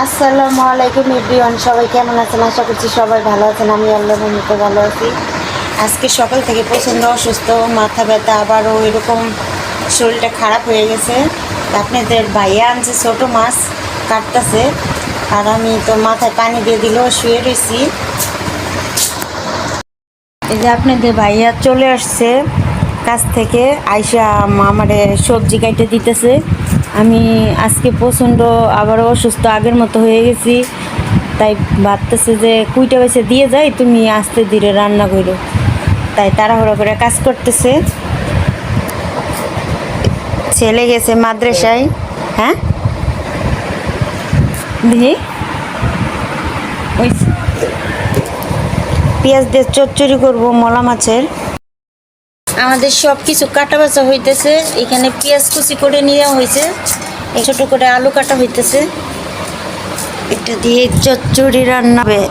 আসসালামু আলাইকুম এভরিওয়ান, সবাই কেমন আছেন? আশা করছি সবাই ভালো আছেন। আমি আল্লাহর রহমতে ভালো আছি। আজকে সকাল থেকে প্রচণ্ড অসুস্থ, মাথা ব্যথা, আবারও এরকম শরীরটা খারাপ হয়ে গেছে। আপনাদের ভাইয়া আনছে ছোটো মাছ কাটতেছে, আর আমি তো মাথায় পানি দিয়ে দিল, শুয়ে রয়েছি। এই যে আপনাদের ভাইয়া চলে আসছে কাছ থেকে, আইসা আমারে সবজি কাটে দিতেছে। আমি আজকে প্রচণ্ড আবারও অসুস্থ, আগের মতো হয়ে গেছি। তাই ভাবতেছে যে কুইটা বেছে দিয়ে যাই, তুমি আস্তে ধীরে রান্না করো। তাই তাড়াহুড়ো করে কাজ করতেছে। ছেলে গেছে মাদ্রাসায়। হ্যাঁ দিদি, ওই পেঁয়াজ দিয়ে চচ্চড়ি করবো মলা মাছের। আমাদের সব কিছু কাটা বাছা হইতেছে। এখানে পেঁয়াজ কুচি করে নেওয়া হয়েছে, ছোটো করে আলু কাটা হইতেছে। এটা দিয়ে চচ্চড়ি রান্না হবে।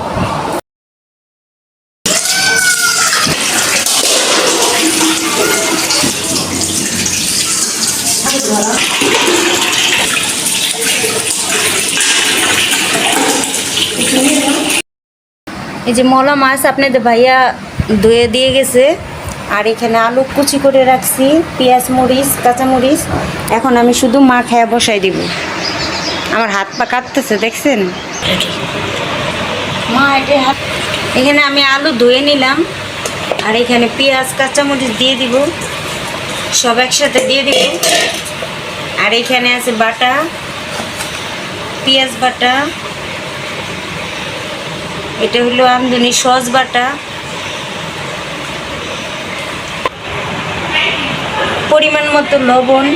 এই যে মলা মাছ আপনাদের ভাইয়া ধুয়ে দিয়ে গেছে, আর এখানে আলু কুচি করে রাখছি, পেঁয়াজ মরিচ কাঁচামরিচ। এখন আমি শুধু মা খায়া বসাই দিব। আমার হাত পা কাঁপতেছে, দেখছেন মা? এটা হাত। এখানে আমি আলু ধুয়ে নিলাম, আর এখানে পেঁয়াজ কাঁচামরিচ দিয়ে দিব, সব একসাথে দিয়ে দিব। আর এখানে আছে বাটা পেঁয়াজ বাটা, এটা হলো আমদনি সস বাটা, পরিমাণ মতো লবণ,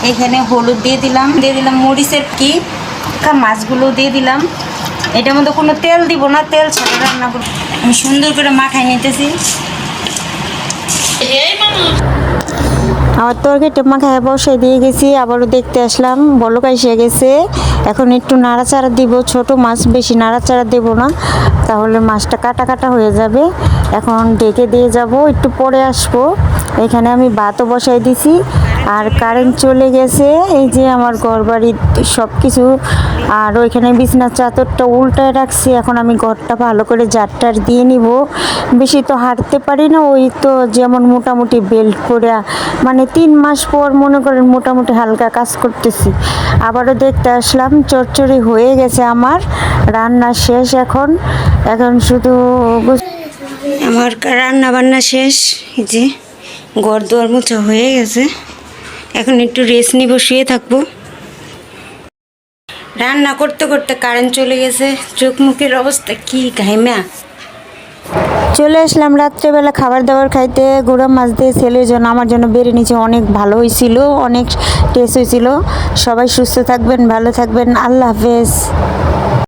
এখানে হলুদ দিয়ে দিলাম মরিচের কি মাছগুলো দিয়ে দিলাম। এটার মধ্যে কোনো তেল দিব না, তেল ছাড়া রান্না করব। আমি সুন্দর করে মাখাই নিতেছি। আমার তরকারিটা মাখায় বসাই দিয়ে গেছি, আবারও দেখতে আসলাম বলক এসে গেছে। এখন একটু নাড়াচাড়া দিব, ছোট মাছ, বেশি নাড়াচাড়া দেব না, তাহলে মাছটা কাটা কাটা হয়ে যাবে। এখন ঢেকে দিয়ে যাব, একটু পরে আসবো। এখানে আমি ভাতও বসাই দিছি, আর কারেন্ট চলে গেছে। এই যে আমার ঘরবাড়ির সব কিছু, আর ওইখানে বিছনার চাদরটা উল্টায় রাখছি। এখন আমি ঘরটা ভালো করে ঝাড়টার দিয়ে নিব। বেশি তো হাঁটতে পারি না, ওই তো যেমন মোটামুটি বেল্ট করে, মানে 3 মাস পর মনে করেন মোটামুটি হালকা কাজ করতেছি। আবারও দেখতে আসলাম চচ্চড়ি হয়ে গেছে, আমার রান্না শেষ। এখন শুধু আমার রান্না বান্না শেষ। এই যে ঘর দুয়ার মোছা হয়ে গেছে, এখন একটু রেস্ট নিব, শুয়ে থাকবো। রান্না করতে করতে কারেন্ট চলে গেছে, চোখ মুখের অবস্থা কি ঘাইমা। চলে আসলাম রাত্রেবেলা খাবার দাবার খাইতে। গুঁড়া মাছ দিয়ে ছেলের জন্য আমার জন্য বেড়ে নিচে, অনেক ভালো হয়েছিল, অনেক টেস্ট হয়েছিল। সবাই সুস্থ থাকবেন, ভালো থাকবেন, আল্লাহ হাফেজ।